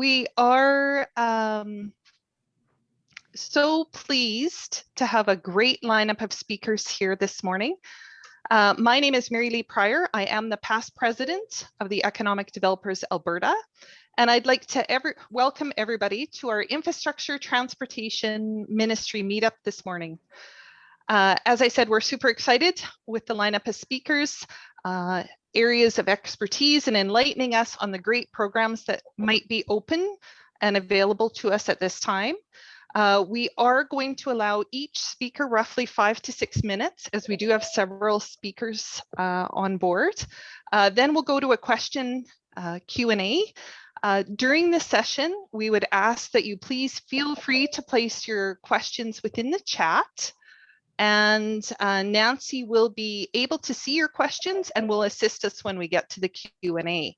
We are so pleased to have a great lineup of speakers here this morning. My name is Mary Lee Pryor. I am the past president of the Economic Developers Alberta, and I'd like to welcome everybody to our Infrastructure Transportation Ministry meetup this morning. As I said, we're super excited with the lineup of speakers, areas of expertise, and enlightening us on the great programs that might be open and available to us at this time. We are going to allow each speaker roughly 5 to 6 minutes, as we do have several speakers on board. Then we'll go to a question Q&A. During this session, we would ask that you please feel free to place your questions within the chat. And Nancy will be able to see your questions and will assist us when we get to the Q&A.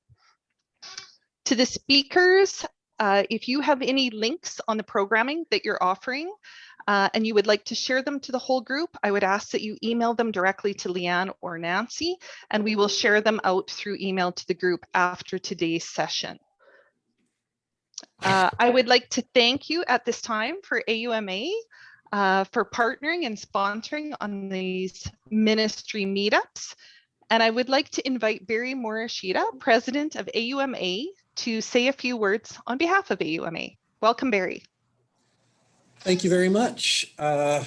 To the speakers, if you have any links on the programming that you're offering and you would like to share them to the whole group, I would ask that you email them directly to Leanne or Nancy, and we will share them out through email to the group after today's session. I would like to thank you at this time for AUMA for partnering and sponsoring on these ministry meetups. And I would like to invite Barry Morishita, president of AUMA, to say a few words on behalf of AUMA. Welcome, Barry. Thank you very much. Barry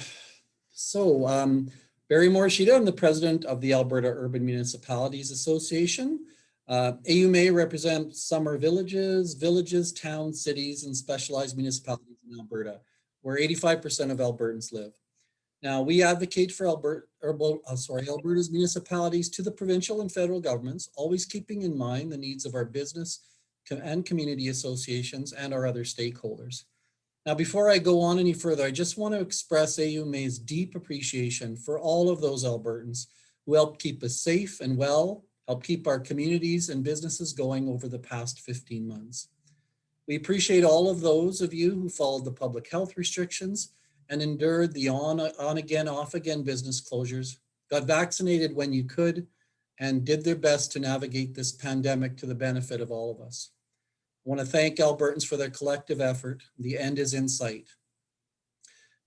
Morishita, I'm the president of the Alberta Urban Municipalities Association. AUMA represents summer villages, towns, cities, and specialized municipalities in Alberta, where 85% of Albertans live. Now, we advocate for Alberta's municipalities to the provincial and federal governments, always keeping in mind the needs of our business and community associations and our other stakeholders. Now, before I go on any further, I just want to express AUMA's deep appreciation for all of those Albertans who helped keep us safe and well, help keep our communities and businesses going over the past 15 months. We appreciate all of those of you who followed the public health restrictions and endured the on-again, off-again business closures, got vaccinated when you could, and did their best to navigate this pandemic to the benefit of all of us. I want to thank Albertans for their collective effort. The end is in sight.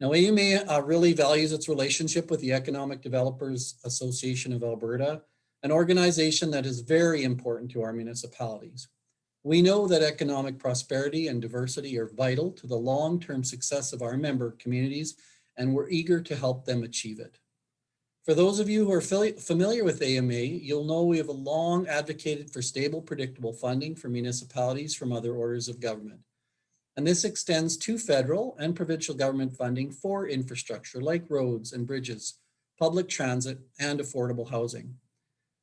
Now, AUMA really values its relationship with the Economic Developers Association of Alberta, an organization that is very important to our municipalities. We know that economic prosperity and diversity are vital to the long-term success of our member communities, and we're eager to help them achieve it. For those of you who are familiar with AUMA, you'll know we have long advocated for stable, predictable funding for municipalities from other orders of government. And this extends to federal and provincial government funding for infrastructure like roads and bridges, public transit, and affordable housing.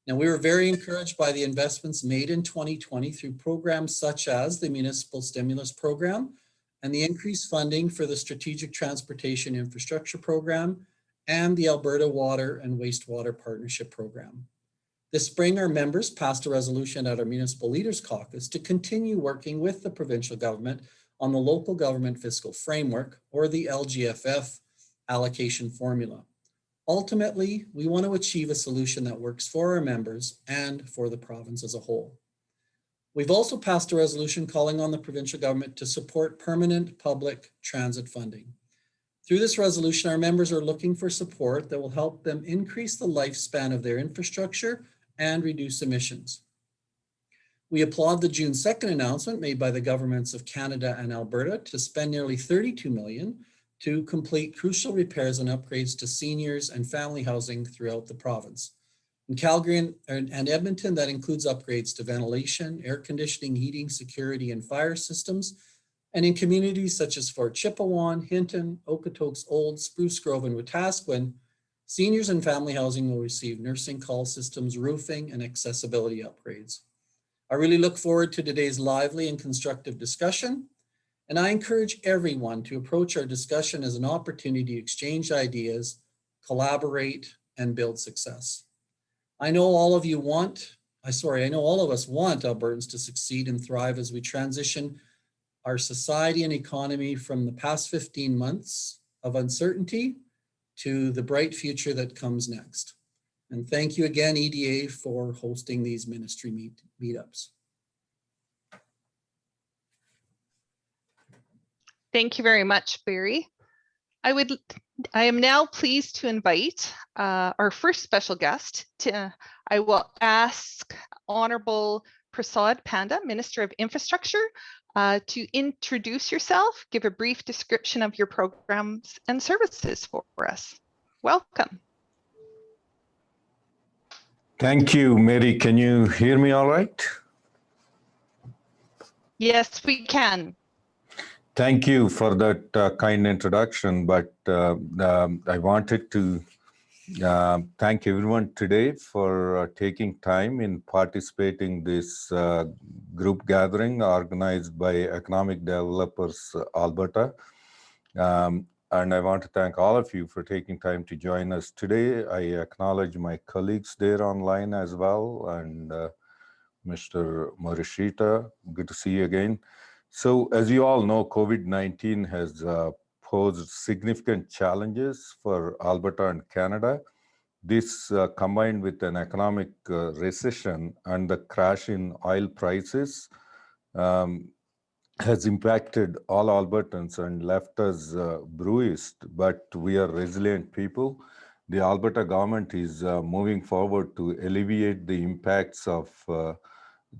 Now, we were very encouraged by the investments made in 2020 through programs such as the Municipal Stimulus Program and the increased funding for the Strategic Transportation Infrastructure Program and the Alberta Water and Wastewater Partnership Program. This spring, our members passed a resolution at our Municipal Leaders Caucus to continue working with the provincial government on the Local Government Fiscal Framework, or the LGFF allocation formula. Ultimately, we want to achieve a solution that works for our members and for the province as a whole. We've also passed a resolution calling on the provincial government to support permanent public transit funding. Through this resolution, our members are looking for support that will help them increase the lifespan of their infrastructure and reduce emissions. We applaud the June 2nd announcement made by the governments of Canada and Alberta to spend nearly $32 million to complete crucial repairs and upgrades to seniors and family housing throughout the province. In Calgary and Edmonton, that includes upgrades to ventilation, air conditioning, heating, security, and fire systems. And in communities such as Fort Chipewyan, Hinton, Okotoks, Old, Spruce Grove, and Wetaskiwin, seniors and family housing will receive nursing call systems, roofing, and accessibility upgrades. I really look forward to today's lively and constructive discussion. And I encourage everyone to approach our discussion as an opportunity to exchange ideas, collaborate, and build success. I know all of us want Albertans to succeed and thrive as we transition our society and economy from the past 15 months of uncertainty to the bright future that comes next. And thank you again, EDA, for hosting these ministry meetups. Thank you very much, Barry. I am now pleased to invite our first special guest. I will ask Honorable Prasad Panda, Minister of Infrastructure, to introduce yourself, give a brief description of your programs and services for us. Welcome. Thank you, Mary. Can you hear me all right? Yes, we can. Thank you for that kind introduction, but I wanted to thank everyone today for taking time in participating this group gathering organized by Economic Developers Alberta. And I want to thank all of you for taking time to join us today. I acknowledge my colleagues there online as well, and Mr. Morishita, good to see you again. So as you all know, COVID-19 has posed significant challenges for Alberta and Canada. This combined with an economic recession and the crash in oil prices has impacted all Albertans and left us bruised, but we are resilient people. The Alberta government is moving forward to alleviate the impacts of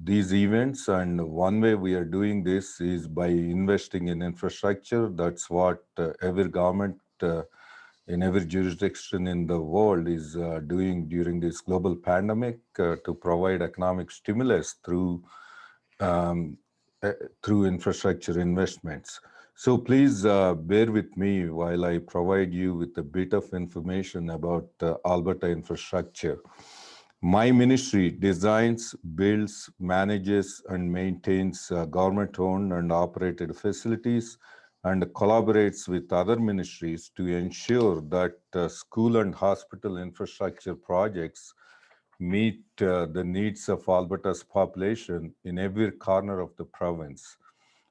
these events, and one way we are doing this is by investing in infrastructure. That's what every government in every jurisdiction in the world is doing during this global pandemic to provide economic stimulus through infrastructure investments. So please bear with me while I provide you with a bit of information about Alberta infrastructure. My ministry designs, builds, manages, and maintains government-owned and operated facilities and collaborates with other ministries to ensure that school and hospital infrastructure projects meet the needs of Alberta's population in every corner of the province.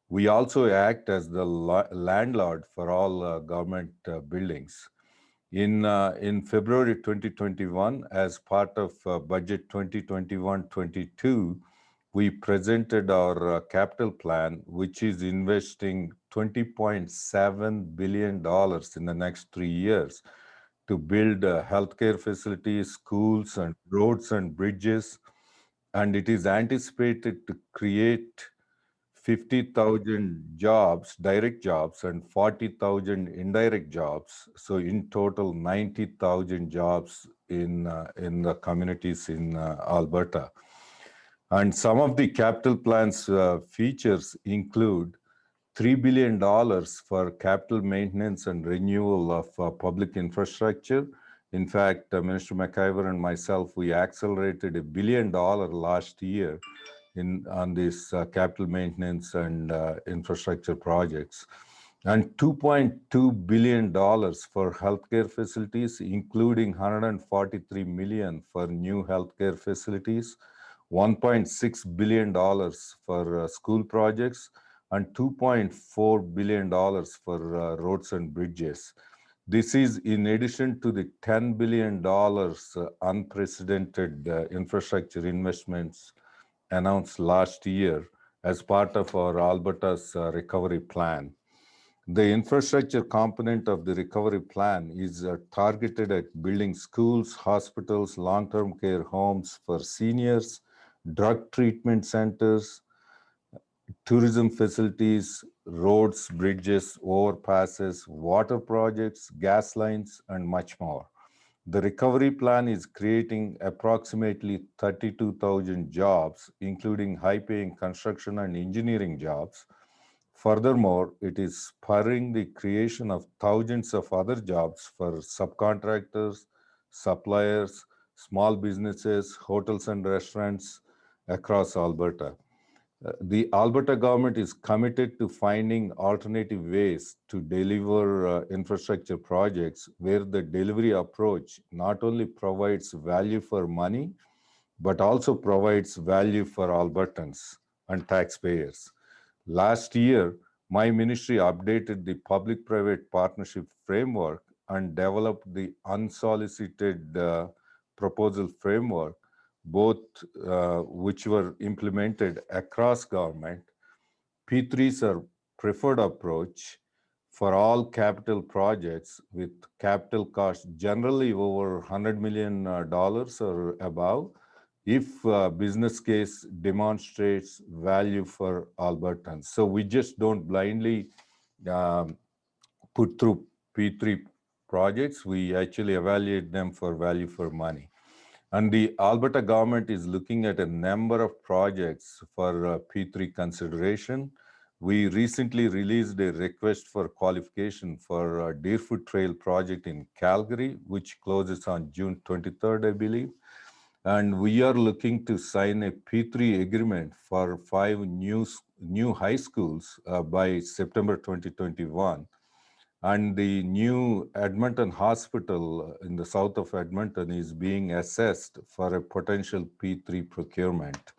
We also act as the landlord for all government buildings. In February 2021, as part of Budget 2021-22, we presented our capital plan, which is investing $20.7 billion in the next 3 years to build healthcare facilities, schools, and roads and bridges. And it is anticipated to create 50,000 jobs, direct jobs, and 40,000 indirect jobs. So in total, 90,000 jobs in the communities in Alberta. And some of the capital plan's features include $3 billion for capital maintenance and renewal of public infrastructure. In fact, Minister McIver and myself, we accelerated $1 billion last year on these capital maintenance and infrastructure projects. And $2.2 billion for healthcare facilities, including $143 million for new healthcare facilities, $1.6 billion for school projects, and $2.4 billion for roads and bridges. This is in addition to the $10 billion unprecedented infrastructure investments announced last year as part of our Alberta's recovery plan. The infrastructure component of the recovery plan is targeted at building schools, hospitals, long-term care homes for seniors, drug treatment centers, tourism facilities, roads, bridges, overpasses, water projects, gas lines, and much more. The recovery plan is creating approximately 32,000 jobs, including high-paying construction and engineering jobs. Furthermore, it is spurring the creation of thousands of other jobs for subcontractors, suppliers, small businesses, hotels and restaurants across Alberta. The Alberta government is committed to finding alternative ways to deliver infrastructure projects where the delivery approach not only provides value for money, but also provides value for Albertans and taxpayers. Last year, my ministry updated the public-private partnership framework and developed the unsolicited proposal framework, both which were implemented across government. P3s are preferred approach, for all capital projects with capital costs generally over $100 million or above, if business case demonstrates value for Albertans. So we just don't blindly put through P3 projects. We actually evaluate them for value for money. And the Alberta government is looking at a number of projects for P3 consideration. We recently released a request for qualification for a Deerfoot Trail project in Calgary, which closes on June 23rd, I believe. And we are looking to sign a P3 agreement for 5 new high schools by September 2021. And the new Edmonton Hospital in the south of Edmonton is being assessed for a potential P3 procurement.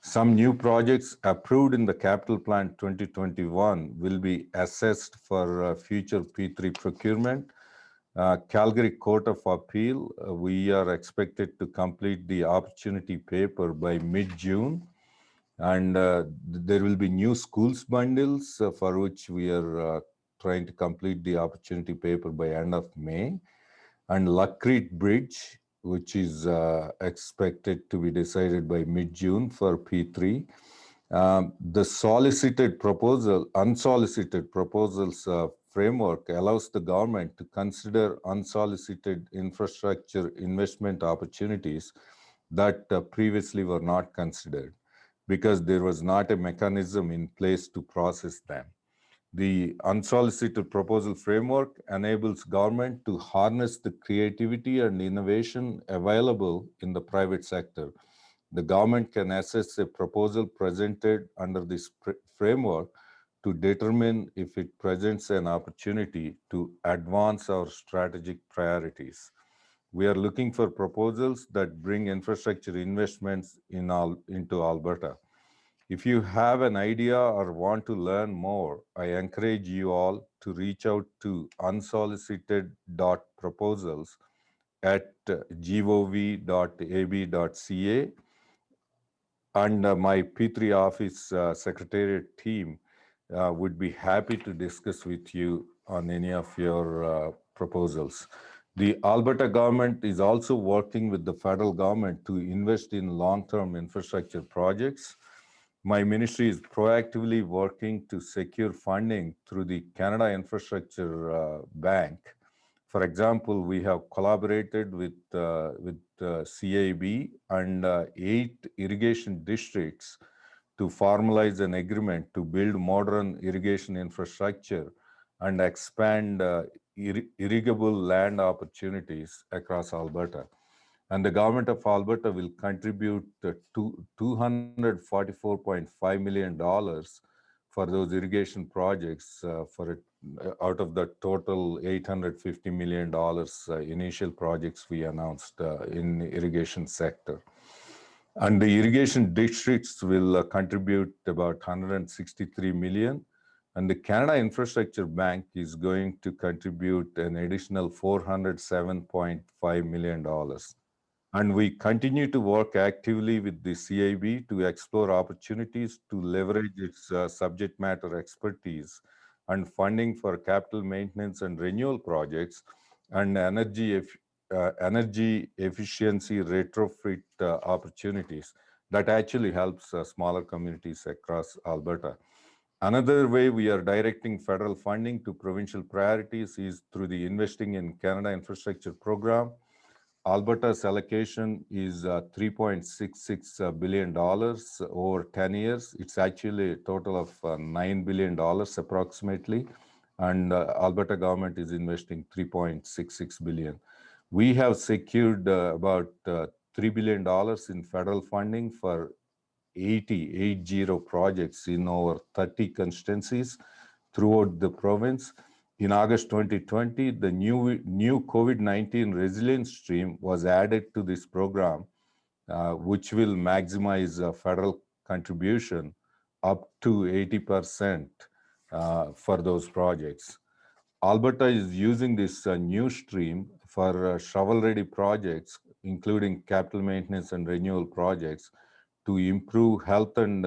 Some new projects approved in the Capital Plan 2021 will be assessed for future P3 procurement. Calgary Court of Appeal, we are expected to complete the opportunity paper by mid-June. And there will be new schools bundles for which we are trying to complete the opportunity paper by end of May. And Luck Creek Bridge, which is expected to be decided by mid-June for P3. The unsolicited proposals framework allows the government to consider unsolicited infrastructure investment opportunities that previously were not considered because there was not a mechanism in place to process them. The unsolicited proposal framework enables government to harness the creativity and innovation available in the private sector. The government can assess a proposal presented under this framework to determine if it presents an opportunity to advance our strategic priorities. We are looking for proposals that bring infrastructure investments into Alberta. If you have an idea or want to learn more, I encourage you all to reach out to unsolicited.proposals at gov.ab.ca, and my P3 office secretariat team would be happy to discuss with you on any of your proposals. The Alberta government is also working with the federal government to invest in long-term infrastructure projects. My ministry is proactively working to secure funding through the Canada Infrastructure Bank. For example, we have collaborated with CIB and 8 irrigation districts to formalize an agreement to build modern irrigation infrastructure and expand irrigable land opportunities across Alberta. And the government of Alberta will contribute $244.5 million for those irrigation projects out of the total $850 million initial projects we announced in the irrigation sector. And the irrigation districts will contribute about $163 million. And the Canada Infrastructure Bank is going to contribute an additional $407.5 million. And we continue to work actively with the CIB to explore opportunities to leverage its subject matter expertise and funding for capital maintenance and renewal projects and energy efficiency retrofit opportunities that actually helps smaller communities across Alberta. Another way we are directing federal funding to provincial priorities is through the Investing in Canada Infrastructure program. Alberta's allocation is $3.66 billion over 10 years. It's actually a total of $9 billion approximately. And Alberta government is investing $3.66 billion. We have secured about $3 billion in federal funding for 80 projects in over 30 constituencies throughout the province. In August 2020, the new COVID-19 resilience stream was added to this program, which will maximize federal contribution up to 80% for those projects. Alberta is using this new stream for shovel-ready projects, including capital maintenance and renewal projects, to improve health and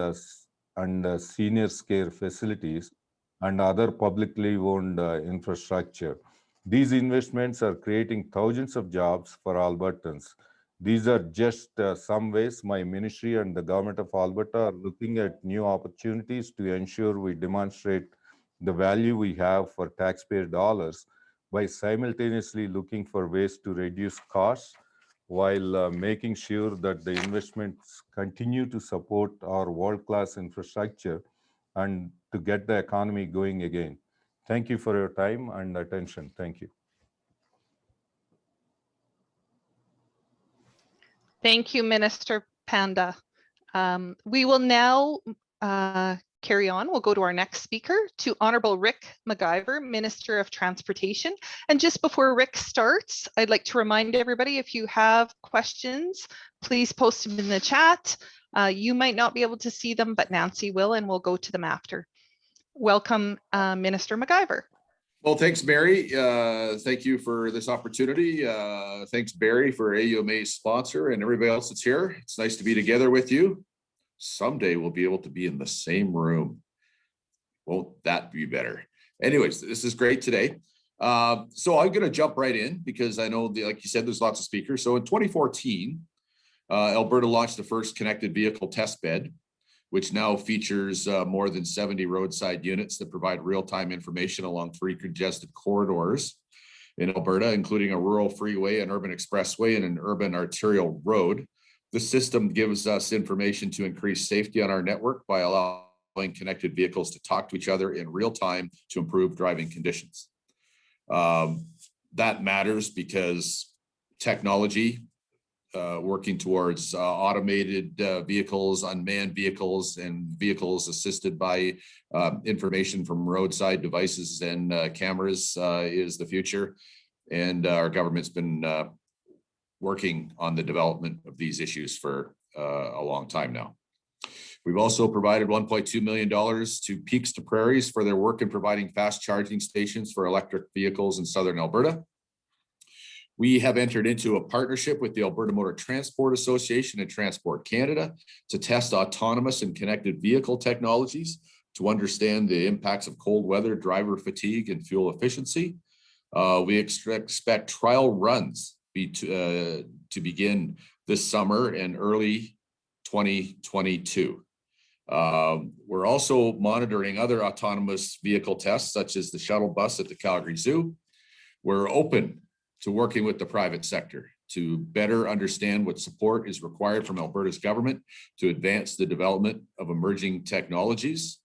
seniors care facilities and other publicly owned infrastructure. These investments are creating thousands of jobs for Albertans. These are just some ways my ministry and the government of Alberta are looking at new opportunities to ensure we demonstrate the value we have for taxpayer dollars by simultaneously looking for ways to reduce costs while making sure that the investments continue to support our world-class infrastructure and to get the economy going again. Thank you for your time and attention. Thank you. Thank you, Minister Panda. We will now carry on. We'll go to our next speaker, to Honorable Rick McIver, Minister of Transportation. And just before Rick starts, I'd like to remind everybody, if you have questions, please post them in the chat. You might not be able to see them, but Nancy will, and we'll go to them after. Welcome, Minister McIver. Well, thanks, Mary. Thank you for this opportunity. Thanks, Barry, for AUMA's sponsor and everybody else that's here. It's nice to be together with you. Someday we'll be able to be in the same room. Won't that be better? Anyways, this is great today. So I'm going to jump right in because I know, like you said, there's lots of speakers. So in 2014, Alberta launched the first connected vehicle test bed, which now features more than 70 roadside units that provide real-time information along 3 congested corridors in Alberta, including a rural freeway, an urban expressway, and an urban arterial road. The system gives us information to increase safety on our network by allowing connected vehicles to talk to each other in real time to improve driving conditions. That matters because technology, working towards automated vehicles, unmanned vehicles, and vehicles assisted by information from roadside devices and cameras is the future. And our government's been working on the development of these issues for a long time now. We've also provided $1.2 million to Peaks to Prairies for their work in providing fast charging stations for electric vehicles in Southern Alberta. We have entered into a partnership with the Alberta Motor Transport Association and Transport Canada to test autonomous and connected vehicle technologies to understand the impacts of cold weather, driver fatigue, and fuel efficiency. We expect trial runs to begin this summer and early 2022. We're also monitoring other autonomous vehicle tests, such as the shuttle bus at the Calgary Zoo. We're open to working with the private sector to better understand what support is required from Alberta's government to advance the development of emerging technologies.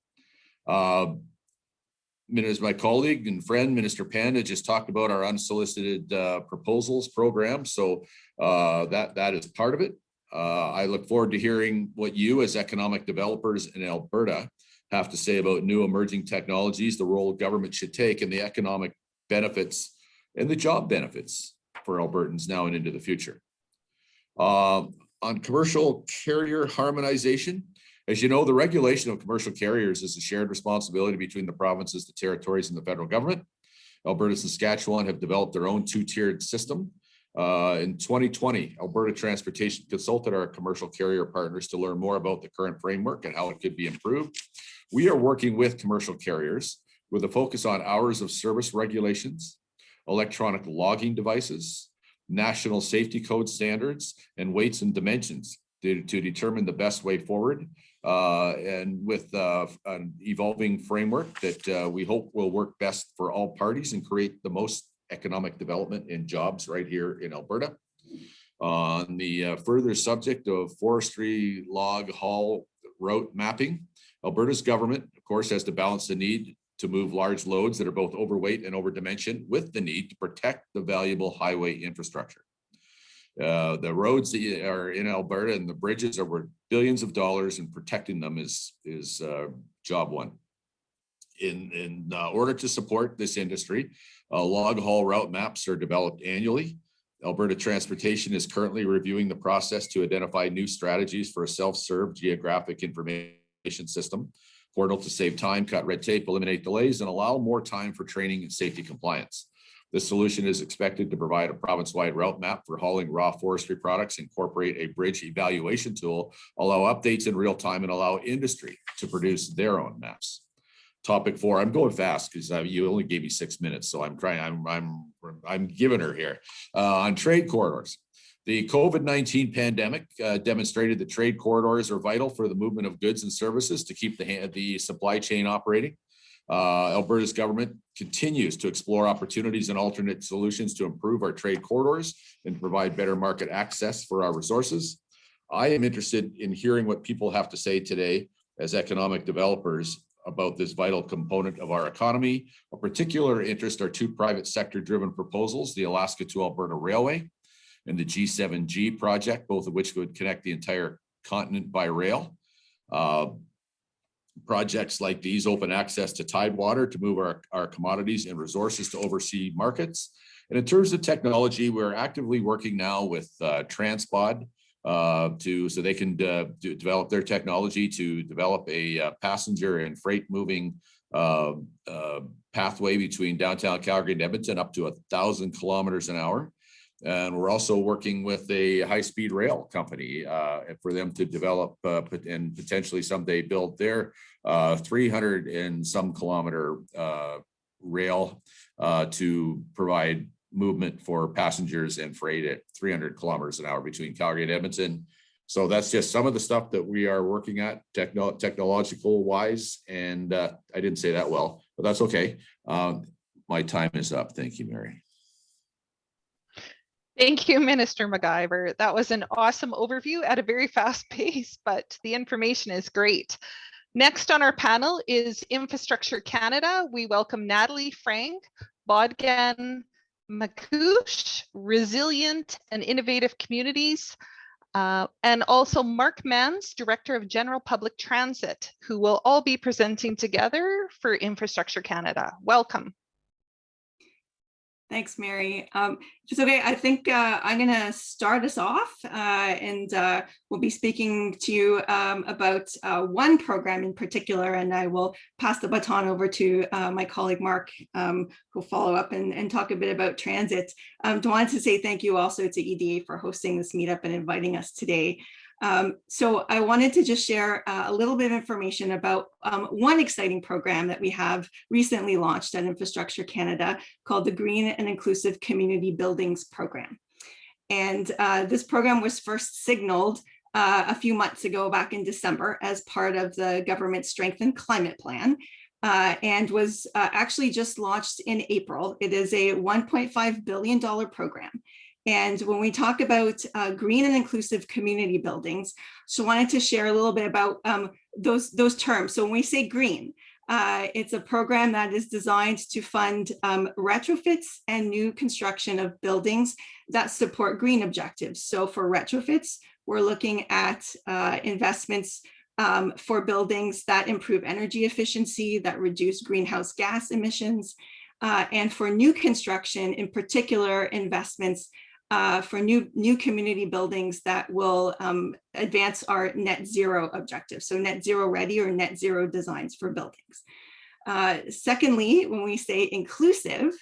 As my colleague and friend, Minister Panda, just talked about our unsolicited proposals program. So that is part of it. I look forward to hearing what you as economic developers in Alberta have to say about new emerging technologies, the role government should take, and the economic benefits and the job benefits for Albertans now and into the future. On commercial carrier harmonization, as you know, the regulation of commercial carriers is a shared responsibility between the provinces, the territories, and the federal government. Alberta and Saskatchewan have developed their own 2-tiered system. In 2020, Alberta Transportation consulted our commercial carrier partners to learn more about the current framework and how it could be improved. We are working with commercial carriers with a focus on hours of service regulations, electronic logging devices, national safety code standards, and weights and dimensions to determine the best way forward, and with an evolving framework that we hope will work best for all parties and create the most economic development and jobs right here in Alberta. On the further subject of forestry log haul route mapping, Alberta's government, of course, has to balance the need to move large loads that are both overweight and overdimensioned with the need to protect the valuable highway infrastructure. The roads that are in Alberta and the bridges are worth billions of dollars, and protecting them is job one. In order to support this industry, log haul route maps are developed annually. Alberta Transportation is currently reviewing the process to identify new strategies for a self-serve geographic information system portal to save time, cut red tape, eliminate delays, and allow more time for training and safety compliance. This solution is expected to provide a province-wide route map for hauling raw forestry products, incorporate a bridge evaluation tool, allow updates in real time, and allow industry to produce their own maps. topic 4. I'm going fast because you only gave me 6 minutes, so I'm giving her here on trade corridors. The COVID-19 pandemic demonstrated that trade corridors are vital for the movement of goods and services to keep the supply chain operating. Alberta's government continues to explore opportunities and alternate solutions to improve our trade corridors and provide better market access for our resources. I am interested in hearing what people have to say today as economic developers about this vital component of our economy. Of particular interest are 2 private sector driven proposals, the Alaska to Alberta Railway and the G7G project, both of which would connect the entire continent by rail. Projects like these open access to tidewater to move our commodities and resources to overseas markets. And in terms of technology, we're actively working now with Transpod so they can develop their technology to develop a passenger and freight moving pathway between downtown Calgary and Edmonton up to 1,000 kilometers an hour. And we're also working with a high-speed rail company for them to develop and potentially someday build their 300 and some kilometer rail to provide movement for passengers and freight at 300 kilometers an hour between Calgary and Edmonton. So that's just some of the stuff that we are working at technological wise. And I didn't say that well, but that's okay. My time is up. Thank you, Mary. Thank you, Minister McIver. That was an awesome overview at a very fast pace, but the information is great. Next on our panel is Infrastructure Canada. We welcome Natalie Frank, Bodgan, Makuc, Resilient and Innovative Communities, and also Mark Manns, Director of General Public Transit, who will all be presenting together for Infrastructure Canada. Welcome. Thanks, Mary. Just okay, I think I'm going to start us off and we'll be speaking to you about one program in particular, and I will pass the baton over to my colleague Mark, who'll follow up and talk a bit about transit. I wanted to say thank you also to EDA for hosting this meetup and inviting us today. So I wanted to just share a little bit of information about one exciting program that we have recently launched at Infrastructure Canada called the Green and Inclusive Community Buildings Program. And this program was first signaled a few months ago, back in December, as part of the government's Strengthened Climate Plan, and was actually just launched in April. It is a $1.5 billion program. And when we talk about green and inclusive community buildings, so I wanted to share a little bit about those terms. So when we say green, it's a program that is designed to fund retrofits and new construction of buildings that support green objectives. So for retrofits, we're looking at investments for buildings that improve energy efficiency, that reduce greenhouse gas emissions, and for new construction, in particular, investments for new community buildings that will advance our net zero objectives. So net zero ready or net zero designs for buildings. Secondly, when we say inclusive,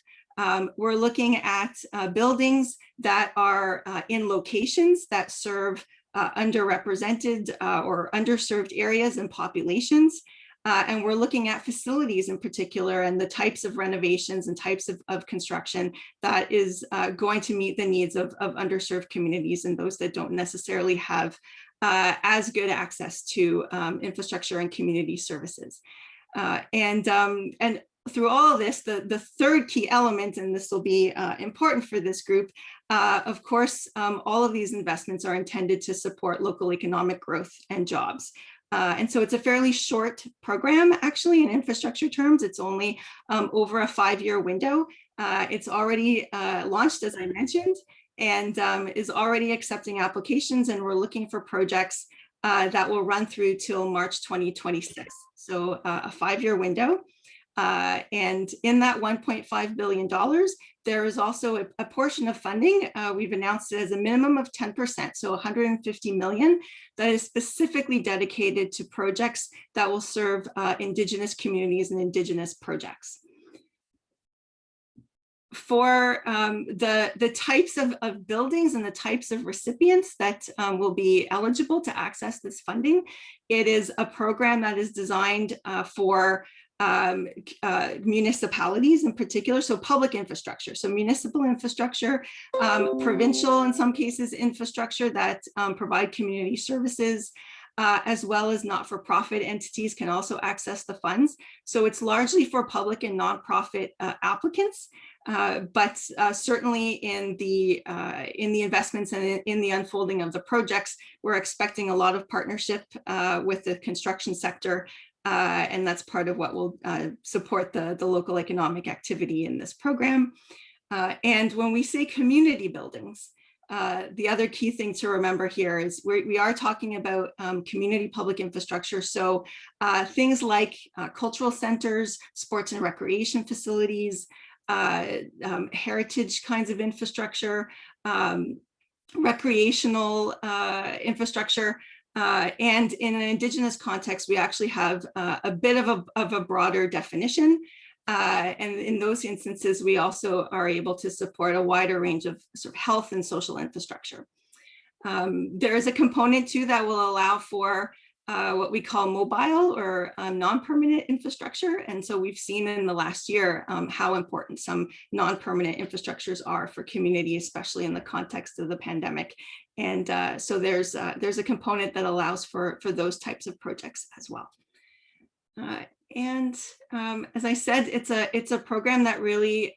we're looking at buildings that are in locations that serve underrepresented or underserved areas and populations. And we're looking at facilities in particular and the types of renovations and types of construction that is going to meet the needs of underserved communities and those that don't necessarily have as good access to infrastructure and community services. And through all of this, the third key element, and this will be important for this group, of course, all of these investments are intended to support local economic growth and jobs. And so it's a fairly short program, actually, in infrastructure terms. It's only over a 5-year window. It's already launched, as I mentioned, and is already accepting applications. And we're looking for projects that will run through till March 2026. So a 5-year window. And in that $1.5 billion, there is also a portion of funding. We've announced it as a minimum of 10%, so $150 million, that is specifically dedicated to projects that will serve Indigenous communities and Indigenous projects. For the types of buildings and the types of recipients that will be eligible to access this funding, it is a program that is designed for municipalities in particular, so public infrastructure, so municipal infrastructure, provincial in some cases infrastructure that provide community services, as well as not-for-profit entities can also access the funds. So it's largely for public and nonprofit applicants, but certainly in the investments and in the unfolding of the projects, we're expecting a lot of partnership with the construction sector, and that's part of what will support the local economic activity in this program. And when we say community buildings, the other key thing to remember here is we are talking about community public infrastructure. So things like cultural centers, sports and recreation facilities, heritage kinds of infrastructure, recreational infrastructure. And in an Indigenous context, we actually have a bit of a broader definition. And in those instances, we also are able to support a wider range of sort of health and social infrastructure. There is a component too that will allow for what we call mobile or non-permanent infrastructure. And so we've seen in the last year how important some non-permanent infrastructures are for community, especially in the context of the pandemic. And so there's a component that allows for those types of projects as well. And as I said, it's a program that really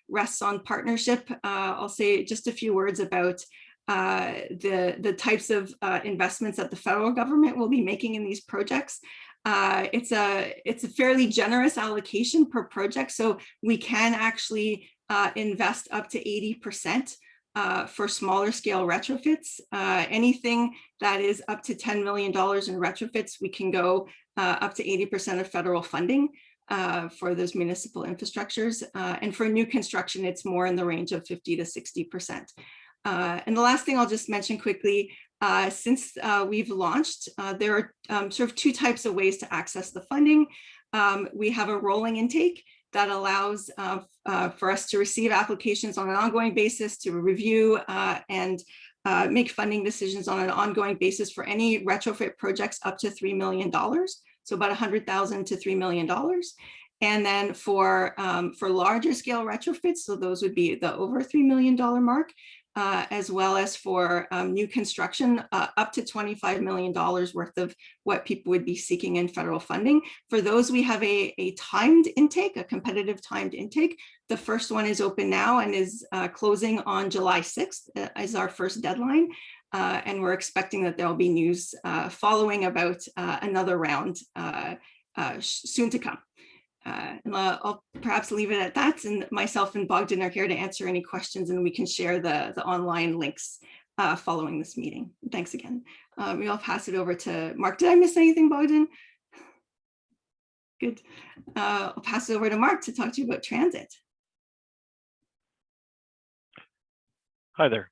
rests on partnership. I'll say just a few words about the types of investments that the federal government will be making in these projects. It's a fairly generous allocation per project, so we can actually invest up to 80% for smaller scale retrofits. Anything that is up to $10 million in retrofits, we can go up to 80% of federal funding for those municipal infrastructures. And for new construction, it's more in the range of 50 to 60%. And the last thing I'll just mention quickly, since we've launched, there are sort of two types of ways to access the funding. We have a rolling intake that allows for us to receive applications on an ongoing basis, to review and make funding decisions on an ongoing basis for any retrofit projects up to $3 million. So about $100,000 to $3 million. And then for larger scale retrofits, so those would be the over $3 million mark, as well as for new construction, up to $25 million worth of what people would be seeking in federal funding. For those, we have a timed intake, a competitive timed intake. The first one is open now and is closing on July 6th as our first deadline. And we're expecting that there'll be news following about another round soon to come. And I'll perhaps leave it at that. And myself and Bodgan are here to answer any questions, and we can share the online links following this meeting. Thanks again. I'll pass it over to Mark. Did I miss anything, Bodgan? Good. I'll pass it over to Mark to talk to you about transit. Hi there.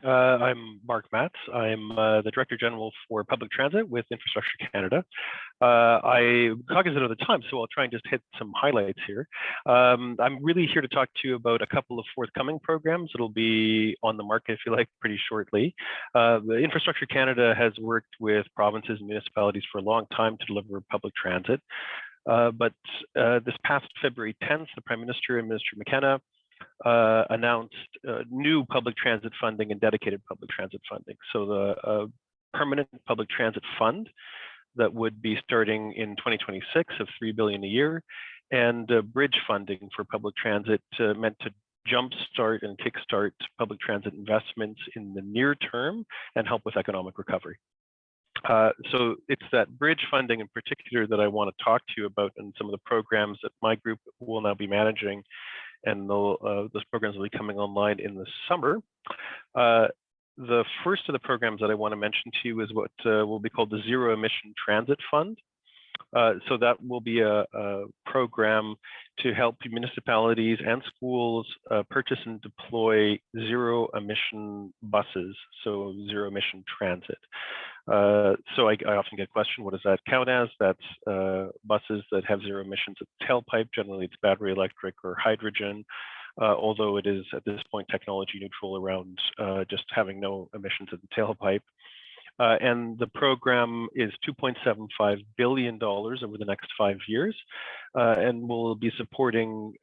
I'm Mark Matz. I'm the Director General for Public Transit with Infrastructure Canada. I'm cognizant of the time, so I'll try and just hit some highlights here. I'm really here to talk to you about a couple of forthcoming programs that'll be on the market, if you like, pretty shortly. The Infrastructure Canada has worked with provinces and municipalities for a long time to deliver public transit. But this past February 10th, the Prime Minister and Minister McCrea announced new public transit funding and dedicated public transit funding. So the permanent public transit fund that would be starting in 2026 of $3 billion a year, and bridge funding for public transit meant to jumpstart and kickstart public transit investments in the near term and help with economic recovery. So it's that bridge funding in particular that I want to talk to you about, and some of the programs that my group will now be managing, and those programs will be coming online in the summer. The first of the programs that I want to mention to you is what will be called the Zero Emission Transit Fund. So that will be a program to help municipalities and schools purchase and deploy zero emission buses, so zero emission transit. So I often get a question, what does that count as? That's buses that have zero emissions at the tailpipe. Generally, it's battery electric or hydrogen, although it is at this point technology neutral around just having no emissions at the tailpipe. And the program is $2.75 billion over the next 5 years, and will be supporting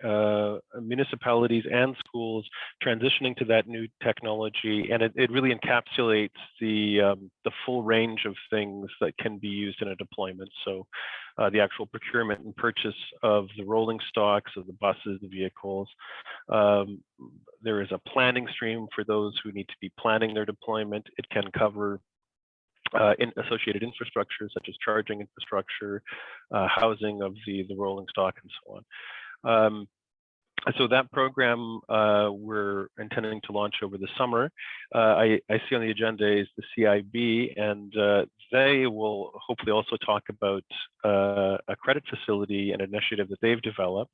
municipalities and schools transitioning to that new technology. And it really encapsulates the full range of things that can be used in a deployment. So the actual procurement and purchase of the rolling stocks, of the buses, the vehicles. There is a planning stream for those who need to be planning their deployment. It can cover associated infrastructure such as charging infrastructure, housing of the rolling stock, and so on. So that program we're intending to launch over the summer. I see on the agenda is the CIB, and they will hopefully also talk about a credit facility and initiative that they've developed.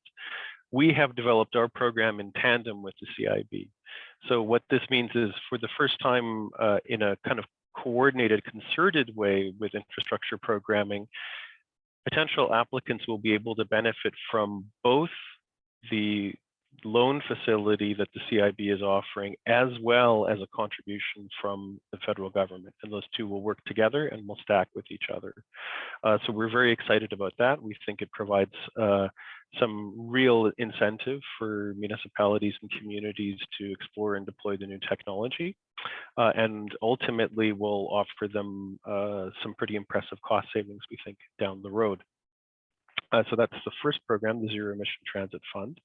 We have developed our program in tandem with the CIB. So what this means is, for the first time in a kind of coordinated, concerted way with infrastructure programming, potential applicants will be able to benefit from both the loan facility that the CIB is offering, as well as a contribution from the federal government. And those two will work together and will stack with each other. So we're very excited about that. We think it provides some real incentive for municipalities and communities to explore and deploy the new technology. And ultimately will offer them some pretty impressive cost savings, we think, down the road. So that's the first program, the Zero Emission Transit Fund.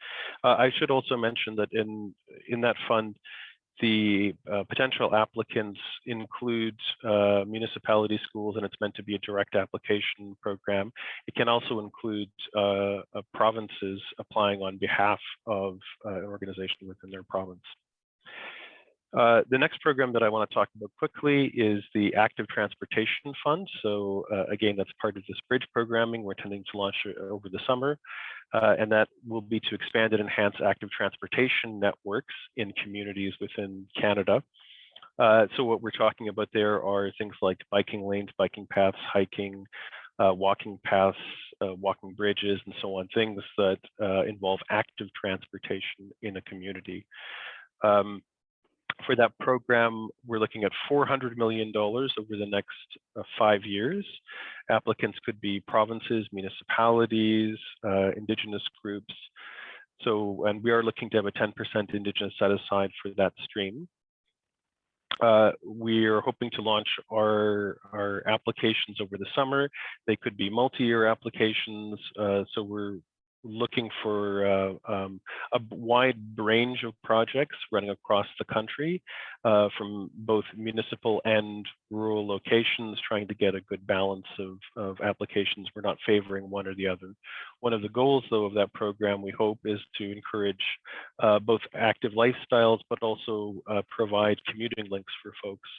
I should also mention that in that fund, the potential applicants include municipality schools, and it's meant to be a direct application program. It can also include provinces applying on behalf of an organization within their province. The next program that I want to talk about quickly is the Active Transportation Fund. So again, that's part of this bridge programming we're intending to launch over the summer, and that will be to expand and enhance active transportation networks in communities within Canada. So what we're talking about there are things like biking lanes, biking paths, hiking, walking paths, walking bridges, and so on, things that involve active transportation in a community. For that program, we're looking at $400 million over the next 5 years. Applicants could be provinces, municipalities, Indigenous groups. So, and we are looking to have a 10% Indigenous set aside for that stream. We are hoping to launch our applications over the summer. They could be multi-year applications. So we're looking for a wide range of projects running across the country, from both municipal and rural locations, trying to get a good balance of applications. We're not favoring one or the other. One of the goals, though, of that program, we hope, is to encourage both active lifestyles, but also provide commuting links for folks.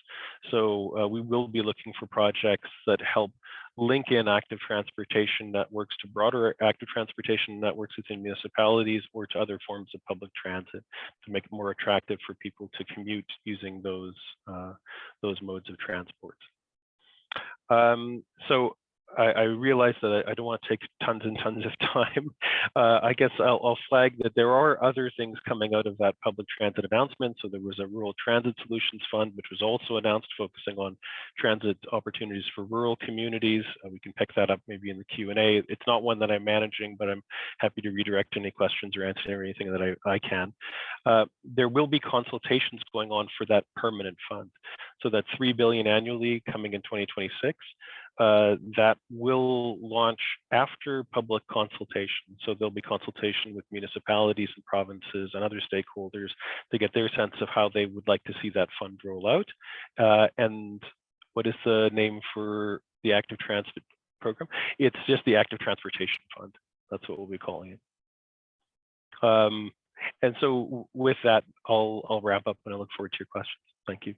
So we will be looking for projects that help link in active transportation networks to broader active transportation networks within municipalities, or to other forms of public transit, to make it more attractive for people to commute using those modes of transport. So I realize that I don't want to take tons and tons of time. I guess I'll flag that there are other things coming out of that public transit announcement. So there was a Rural Transit Solutions Fund, which was also announced, focusing on transit opportunities for rural communities. We can pick that up maybe in the Q&A. It's not one that I'm managing, but I'm happy to redirect any questions or answer anything that I can. There will be consultations going on for that permanent fund. So that $3 billion annually coming in 2026. That will launch after public consultation. So there'll be consultation with municipalities and provinces and other stakeholders to get their sense of how they would like to see that fund roll out. And what is the name for the Active Transit program? It's just the Active Transportation Fund. That's what we'll be calling it. And so with that, I'll wrap up, and I look forward to your questions. Thank you.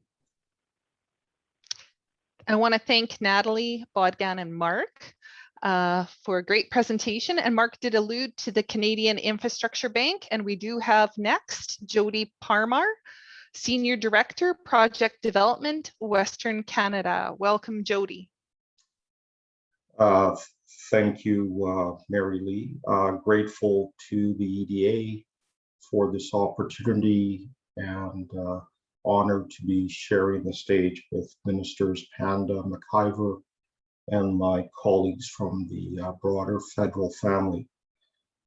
I want to thank Natalie, Bodgan, and Mark for a great presentation. And Mark did allude to the Canadian Infrastructure Bank, and we do have next Jodie Parmar, Senior Director, Project Development, Western Canada. Welcome, Jodie. Thank you, Mary Lee. Grateful to the EDA for this opportunity, and honored to be sharing the stage with Ministers Panda, McIver, and my colleagues from the broader federal family.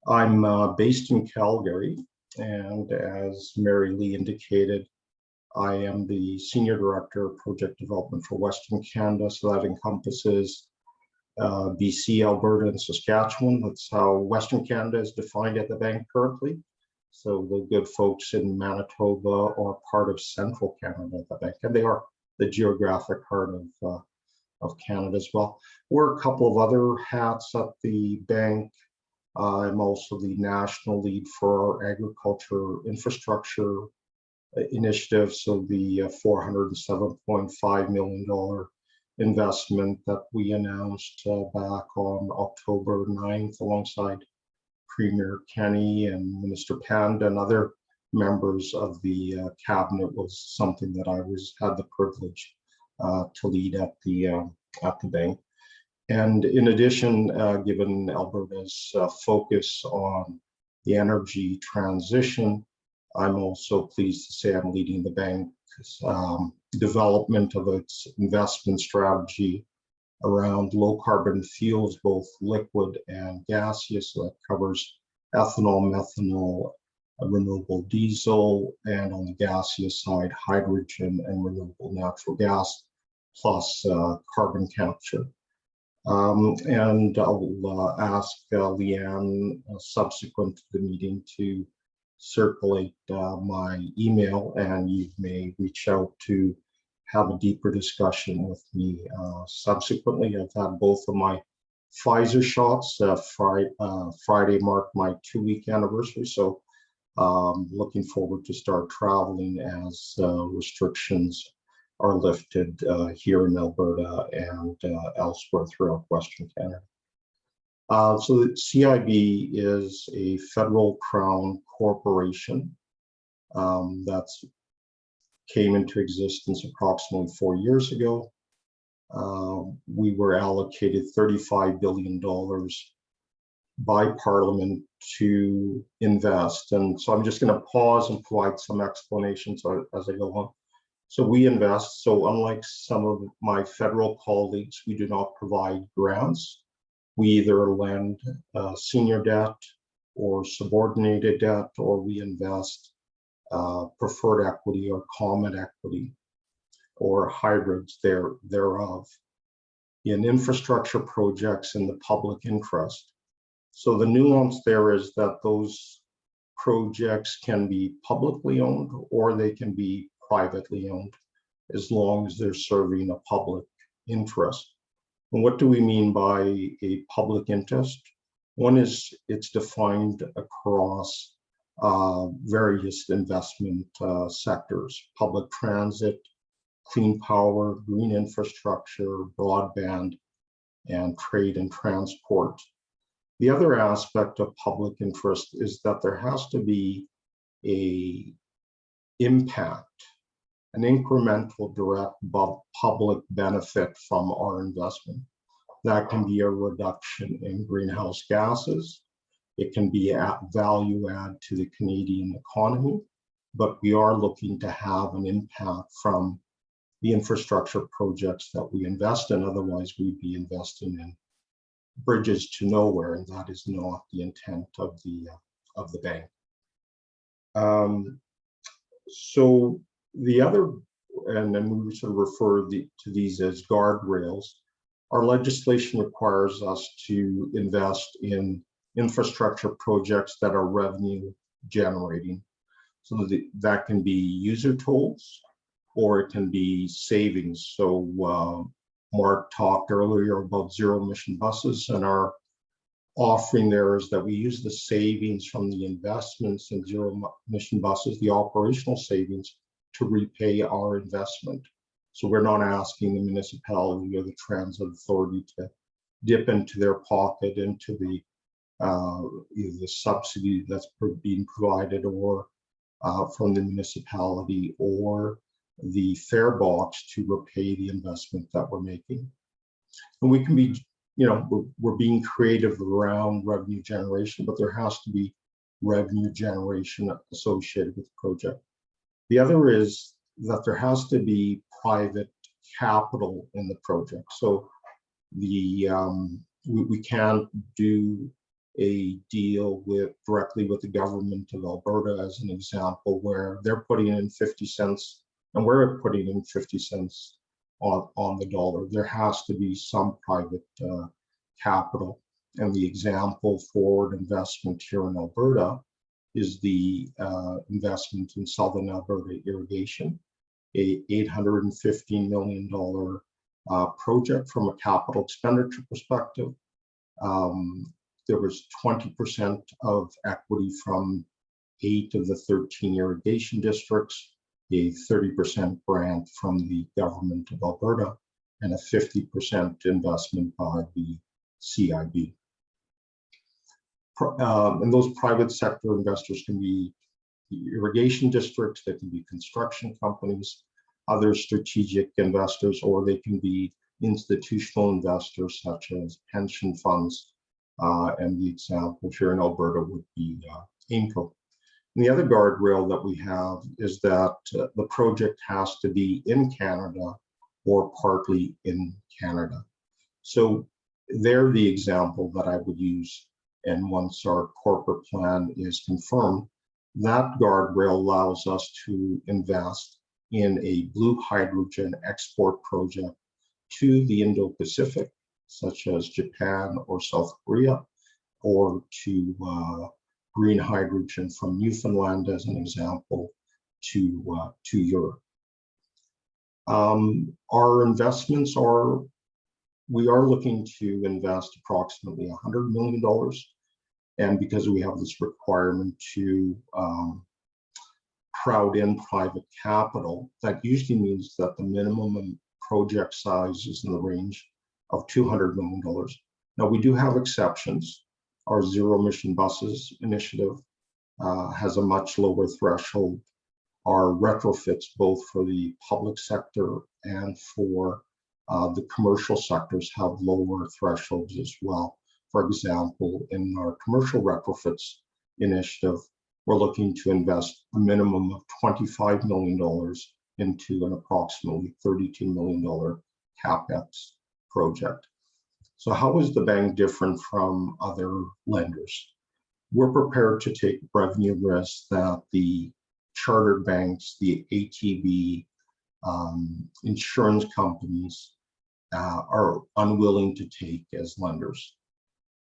I'm based in Calgary, and as Mary Lee indicated, I am the Senior Director of Project Development for Western Canada, so that encompasses BC, Alberta, and Saskatchewan. That's how Western Canada is defined at the bank currently. So the good folks in Manitoba are part of Central Canada at the bank, and they are the geographic heart of Canada as well. Wear a couple of other hats at the bank. I'm also the national lead for our agriculture infrastructure initiative. So the $407.5 million investment that we announced back on October 9th alongside Premier Kenny and Minister Panda and other members of the cabinet was something that I had the privilege to lead at the bank. And in addition, given Alberta's focus on the energy transition, I'm also pleased to say I'm leading the bank's development of its investment strategy around low carbon fuels, both liquid and gaseous. So that covers ethanol, methanol, renewable diesel, and on the gaseous side, hydrogen and renewable natural gas, plus carbon capture. And I'll ask Leanne subsequent to the meeting to circulate my email, and you may reach out to have a deeper discussion with me subsequently. I've had both of my Pfizer shots. Friday marked my 2-week anniversary, so looking forward to start traveling as restrictions are lifted here in Alberta and elsewhere throughout Western Canada. So the CIB is a federal crown corporation that's came into existence approximately 4 years ago. We were allocated $35 billion by Parliament to invest. And so I'm just going to pause and provide some explanations as I go on. So we invest. So unlike some of my federal colleagues, we do not provide grants. We either lend senior debt or subordinated debt, or we invest preferred equity or common equity or hybrids thereof in infrastructure projects in the public interest. So the nuance there is that those projects can be publicly owned or they can be privately owned as long as they're serving a public interest. And what do we mean by a public interest? One is it's defined across various investment sectors: public transit, clean power, green infrastructure, broadband, and trade and transport. The other aspect of public interest is that there has to be an impact, an incremental direct public benefit from our investment. That can be a reduction in greenhouse gases. It can be a value add to the Canadian economy, but we are looking to have an impact from the infrastructure projects that we invest in. Otherwise, we'd be investing in bridges to nowhere, and that is not the intent of the bank. So the other, and then we sort of refer to these as guardrails. Our legislation requires us to invest in infrastructure projects that are revenue generating. So that can be user tolls, or it can be savings. So Mark talked earlier about zero emission buses, and our offering there is that we use the savings from the investments in zero emission buses, the operational savings, to repay our investment. So we're not asking the municipality or the transit authority to dip into their pocket into the either the subsidy that's being provided or from the municipality or the fare box to repay the investment that we're making. And we can be, we're being creative around revenue generation, but there has to be revenue generation associated with the project. The other is that there has to be private capital in the project. So we can't do a deal directly with the government of Alberta, as an example, where they're putting in 50 cents and we're putting in 50 cents on the dollar. There has to be some private capital. And the example for investment here in Alberta is the investment in Southern Alberta Irrigation, a $815 million project from a capital expenditure perspective. There was 20% of equity from 8 of the 13 irrigation districts, a 30% grant from the government of Alberta, and a 50% investment by the CIB. And those private sector investors can be irrigation districts, they can be construction companies, other strategic investors, or they can be institutional investors such as pension funds. And the example here in Alberta would be AIMCO. And the other guardrail that we have is that the project has to be in Canada or partly in Canada. So they're the example that I would use. And once our corporate plan is confirmed, that guardrail allows us to invest in a blue hydrogen export project to the Indo-Pacific, such as Japan or South Korea, or to green hydrogen from Newfoundland, as an example, to Europe. Our investments we are looking to invest approximately $100 million. And because we have this requirement to crowd in private capital, that usually means that the minimum project size is in the range of $200 million. Now, we do have exceptions. Our zero emission buses initiative has a much lower threshold. Our retrofits, both for the public sector and for the commercial sectors, have lower thresholds as well. For example, in our commercial retrofits initiative, we're looking to invest a minimum of $25 million into an approximately $32 million CapEx project. So how is the bank different from other lenders? We're prepared to take revenue risks that the chartered banks, the ATB, insurance companies are unwilling to take as lenders.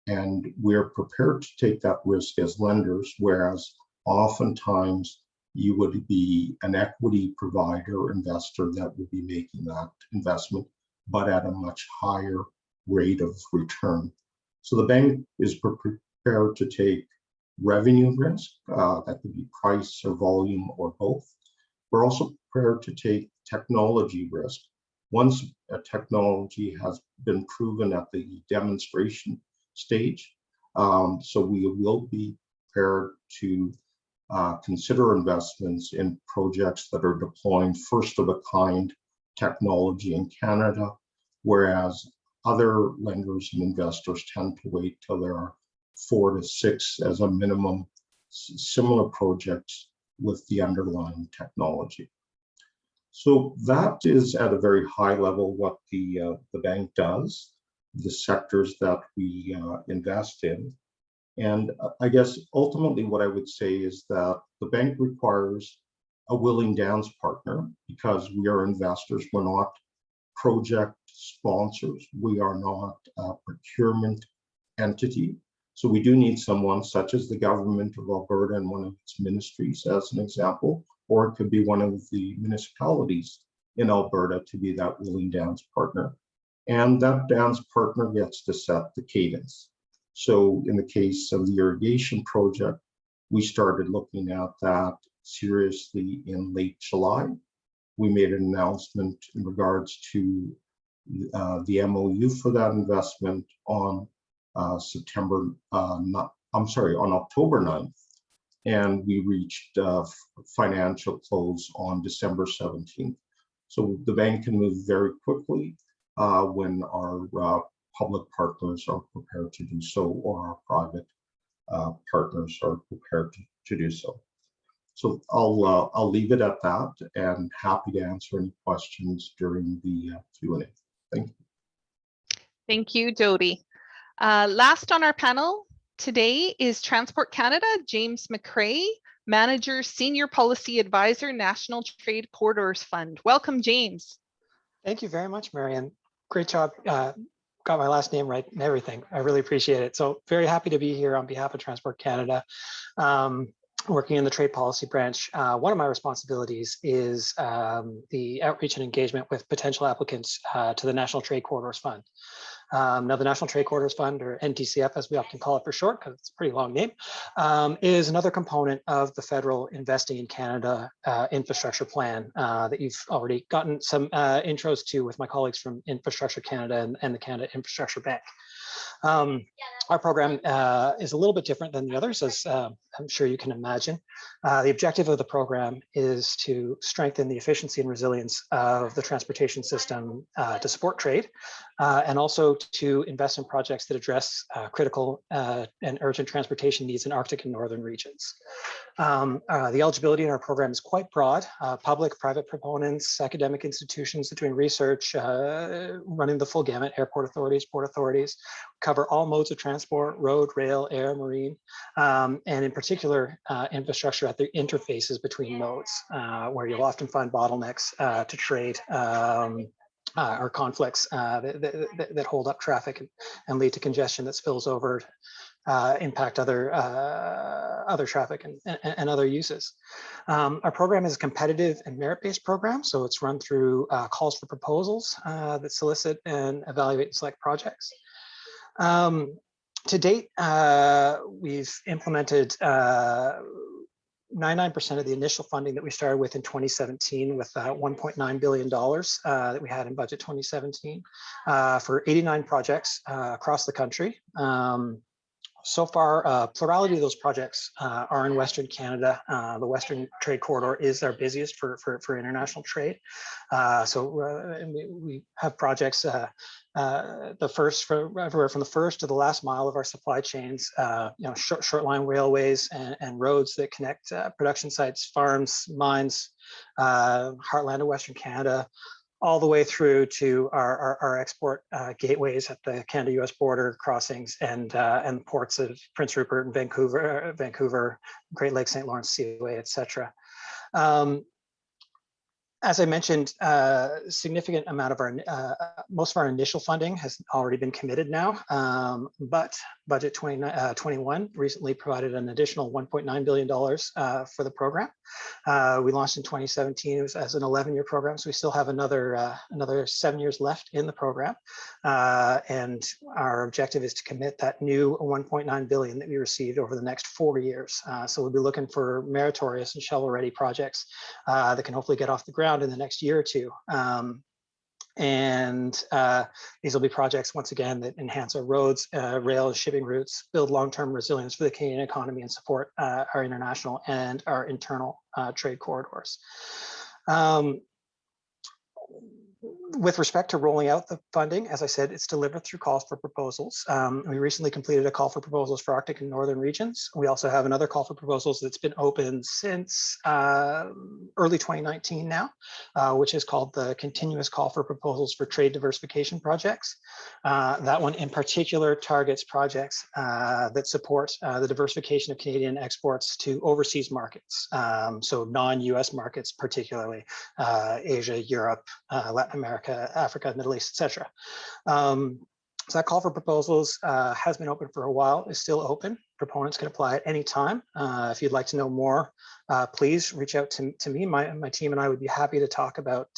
And we're prepared to take that risk as lenders, whereas oftentimes you would be an equity provider, investor that would be making that investment, but at a much higher rate of return. So the bank is prepared to take revenue risk, that could be price or volume or both. We're also prepared to take technology risk. Once a technology has been proven at the demonstration stage, so we will be prepared to consider investments in projects that are deploying first of a kind technology in Canada, whereas other lenders and investors tend to wait till there are 4 to 6 as a minimum similar projects with the underlying technology. So that is at a very high level what the bank does, the sectors that we invest in. And I guess ultimately what I would say is that the bank requires a willing dance partner, because we are investors, we're not project sponsors, we are not a procurement entity. So we do need someone such as the government of Alberta and one of its ministries, as an example, or it could be one of the municipalities in Alberta to be that willing dance partner. And that dance partner gets to set the cadence. So in the case of the irrigation project, we started looking at that seriously in late July. We made an announcement in regards to the MOU for that investment on October 9th. And we reached financial close on December 17th. So the bank can move very quickly when our public partners are prepared to do so, or our private partners are prepared to do so. So I'll leave it at that and happy to answer any questions during the Q&A. Thank you. Thank you, Jodie. Last on our panel today is Transport Canada, James McCrea, Manager, Senior Policy Advisor, National Trade Corridors Fund. Welcome, James. Thank you very much, Marianne. Great job. Got my last name right and everything. I really appreciate it. So very happy to be here on behalf of Transport Canada. Working in the trade policy branch. One of my responsibilities is the outreach and engagement with potential applicants to the National Trade Corridors Fund. Now, the National Trade Corridors Fund, or NTCF as we often call it for short, because it's a pretty long name, is another component of the federal Investing in Canada infrastructure plan that you've already gotten some intros to with my colleagues from Infrastructure Canada and the Canada Infrastructure Bank. Our program is a little bit different than the others, as I'm sure you can imagine. The objective of the program is to strengthen the efficiency and resilience of the transportation system to support trade, and also to invest in projects that address critical and urgent transportation needs in Arctic and northern regions. The eligibility in our program is quite broad. Public, private proponents, academic institutions doing research, running the full gamut, airport authorities, port authorities, cover all modes of transport, road, rail, air, marine, and in particular, infrastructure at the interfaces between modes, where you'll often find bottlenecks to trade or conflicts that hold up traffic and lead to congestion that spills over, impact other traffic and other uses. Our program is a competitive and merit-based program, so it's run through calls for proposals that solicit and evaluate and select projects. To date, we've implemented 99% of the initial funding that we started with in 2017 with $1.9 billion that we had in budget 2017 for 89 projects across the country. So far, plurality of those projects are in Western Canada. The Western Trade Corridor is our busiest for international trade. We have projects, the first for everywhere from the first to the last mile of our supply chains, short line railways and roads that connect production sites, farms, mines, heartland of Western Canada, all the way through to our export gateways at the Canada-US border crossings and ports of Prince Rupert and Vancouver, Great Lakes, St. Lawrence Seaway, etc. As I mentioned, significant amount of our, most of our initial funding has already been committed now, but budget 2021 recently provided an additional $1.9 billion for the program. We launched in 2017 as an 11-year program, so we still have another 7 years left in the program. And our objective is to commit that new $1.9 billion that we received over the next 4 years. So we'll be looking for meritorious and shovel-ready projects that can hopefully get off the ground in the next year or two. These will be projects, once again, that enhance our roads, rail, shipping routes, build long-term resilience for the Canadian economy, and support our international and our internal trade corridors. With respect to rolling out the funding, as I said, it's delivered through calls for proposals. We recently completed a call for proposals for Arctic and Northern regions. We also have another call for proposals that's been open since early 2019 now, which is called the Continuous Call for Proposals for Trade Diversification Projects. That one in particular targets projects that support the diversification of Canadian exports to overseas markets, so non-US markets, particularly Asia, Europe, Latin America, Africa, Middle East, etc. So that call for proposals has been open for a while, is still open. Proponents can apply at any time. If you'd like to know more, please reach out to me. My team and I would be happy to talk about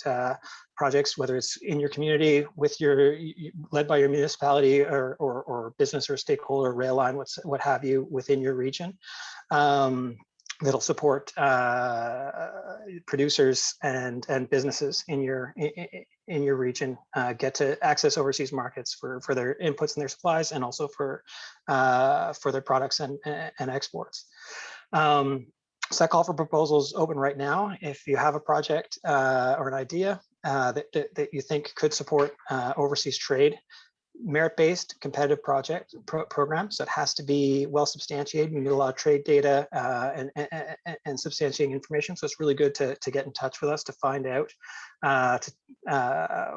projects, whether it's in your community, with led by your municipality or business or stakeholder, rail line, what have you, within your region. That'll support producers and businesses in your region get to access overseas markets for their inputs and their supplies, and also for their products and exports. So that call for proposals is open right now. If you have a project or an idea that you think could support overseas trade, merit-based competitive program, so it has to be well substantiated. You need a lot of trade data substantiating information. So it's really good to get in touch with us to find out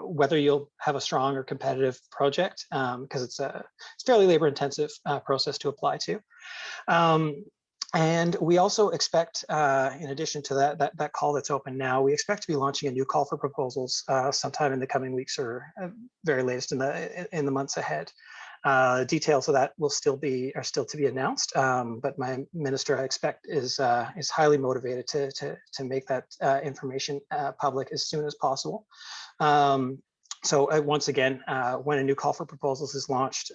whether you'll have a strong or competitive project, because it's a fairly labor intensive process to apply to. And we also expect, in addition to that call that's open now, we expect to be launching a new call for proposals sometime in the coming weeks, or very latest in the months ahead. Details of that are still to be announced, but my minister, I expect, is highly motivated to make that information public as soon as possible. So once again, when a new call for proposals is launched,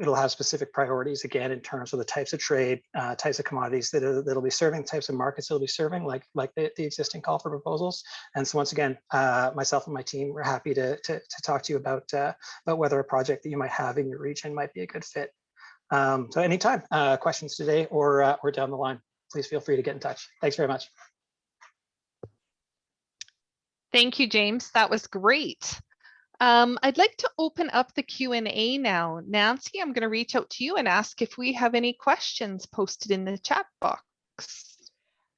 it'll have specific priorities, again, in terms of the types of trade, types of commodities that'll be serving, types of markets it'll be serving, like the existing call for proposals. And so once again, myself and my team, we're happy to talk to you about whether a project that you might have in your region might be a good fit. So anytime, questions today or down the line, please feel free to get in touch. Thanks very much. Thank you, James. That was great. I'd like to open up the Q&A now. Nancy, I'm going to reach out to you and ask if we have any questions posted in the chat box.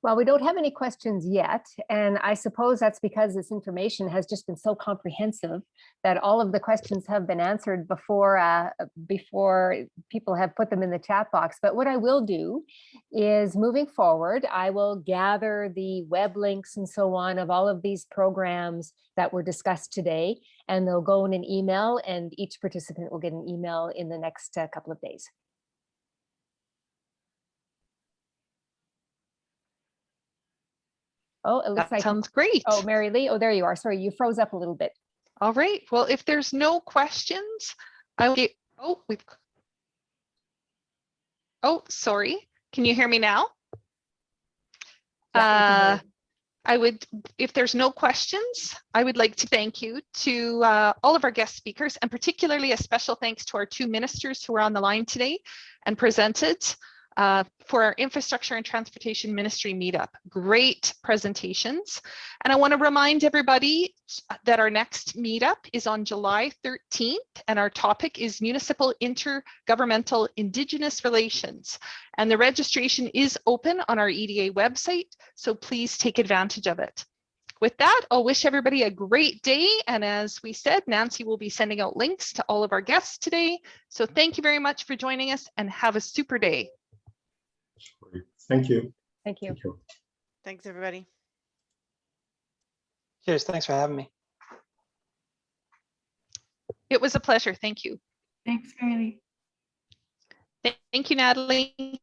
Well, we don't have any questions yet, and I suppose that's because this information has just been so comprehensive that all of the questions have been answered before people have put them in the chat box. But what I will do is, moving forward, I will gather the web links and so on of all of these programs that were discussed today, and they'll go in an email, and each participant will get an email in the next couple of days. Oh, it looks That like sounds great. Oh, Mary Lee. Oh, there you are. Sorry, you froze up a little bit. All right. Well, if there's no questions, I'll get. Oh, sorry. Can you hear me now? Yeah, if there's no questions, I would like to thank you to all of our guest speakers, and particularly a special thanks to our two ministers who are on the line today and presented for our Infrastructure and Transportation Ministry Meetup. Great presentations. And I want to remind everybody that our next meetup is on July 13th, and our topic is Municipal Intergovernmental Indigenous Relations. And the registration is open on our EDA website, so please take advantage of it. With that, I'll wish everybody a great day. And as we said, Nancy will be sending out links to all of our guests today. So thank you very much for joining us, and have a super day. Thank you. Thank you. Thank you. Thanks, everybody. Cheers. Thanks for having me. It was a pleasure. Thank you. Thanks, Mary Lee. Thank you, Natalie.